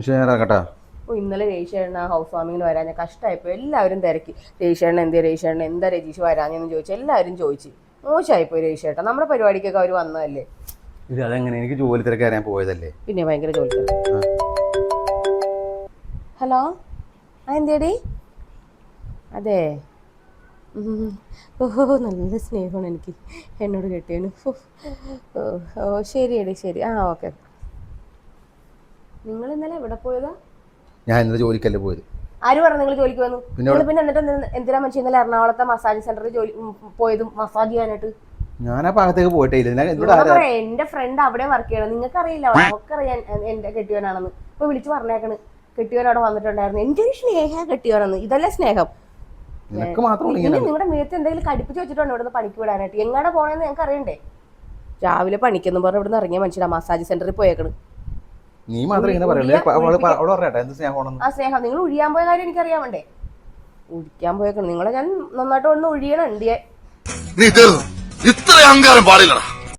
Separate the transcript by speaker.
Speaker 1: കേട്ടാ.
Speaker 2: ഓ ഇന്നലെ രേഷേണ്ണ ഹൗസ് വാമിങ്ങിന് വരാൻ കഷ്ടമായിപ്പോ. എല്ലാവരും തിരക്കി. രേഷേണ്ണ എന്താ രജീഷ് വരാഞ്ഞെന്ന് ചോദിച്ചു. എല്ലാവരും ചോദിച്ചു. മോശമായിപ്പോയി രേഷേട്ട. നമ്മുടെ പരിപാടിക്കൊക്കെ അവർ വന്നതല്ലേ.
Speaker 1: ഇത് അതെങ്ങനെ? എനിക്ക് ജോലി തിരക്കാൻ പോയതല്ലേ.
Speaker 2: പിന്നെ ഭയങ്കര ജോലി തിരക്ക്. ഹലോ, എന്തേടി? അതെ. ഓഹോ, നല്ല സ്നേഹമാണ് എനിക്ക് എന്നോട് കെട്ടിയതിന്. ഓ ശരിയടി, ശരി. ഓക്കെ. നിങ്ങൾ ഇന്നലെ എവിടെ പോയതാ?
Speaker 1: ഞാൻ ഇന്നലെ ജോലിക്കല്ലേ പോയത്.
Speaker 2: ആര് പറഞ്ഞു നിങ്ങൾ ജോലിക്ക് വന്നു? പിന്നെ എന്നിട്ട് എന്തിനാ മനുഷ്യ ഇന്നലെ എറണാകുളത്തെ മസാജ് സെന്ററിൽ പോയതും മസാജ് ചെയ്യാനായിട്ട്?
Speaker 1: ഞാൻ ആ ഭാഗത്തേക്ക് പോയിട്ടില്ല.
Speaker 2: എന്റെ ഫ്രണ്ട് അവിടെ വർക്ക് ചെയ്യണം. നിങ്ങൾക്ക് അറിയില്ല, അവക്കറിയാൻ എന്റെ കെട്ടിയവനാണെന്ന്. ഇപ്പൊ വിളിച്ചു പറഞ്ഞേക്കണ് കെട്ടിയവൻ അവിടെ വന്നിട്ടുണ്ടായിരുന്നു. എന്റെ ഒരു സ്നേഹ കെട്ടിയവനെന്ന്. ഇതല്ലേ സ്നേഹം? നിങ്ങളുടെ മേത്ത് എന്തെങ്കിലും കടിപ്പിച്ച് വെച്ചിട്ടുണ്ടോ ഇവിടുന്ന് പണിക്ക് വിടാനായിട്ട്? എങ്ങാടെ പോണെന്ന് ഞങ്ങൾക്ക് അറിയണ്ടേ? രാവിലെ പണിക്കെന്നും പറഞ്ഞ് ഇവിടുന്ന് ഇറങ്ങിയ മനുഷ്യനാ മസാജ് സെന്ററിൽ പോയേക്കണ്.
Speaker 1: നീ മാത്രം ഇങ്ങനെ
Speaker 2: ആ സ്നേഹം നിങ്ങൾ ഒഴിയാൻ പോയ കാര്യം എനിക്ക് അറിയാമണ്ടേ? ഒഴിക്കാൻ പോയേക്കണം നിങ്ങളെ. ഞാൻ നന്നായിട്ട് ഒന്ന് ഒഴിയണം.
Speaker 3: ഇത്ര അഹങ്കാരം പാടില്ലടാ.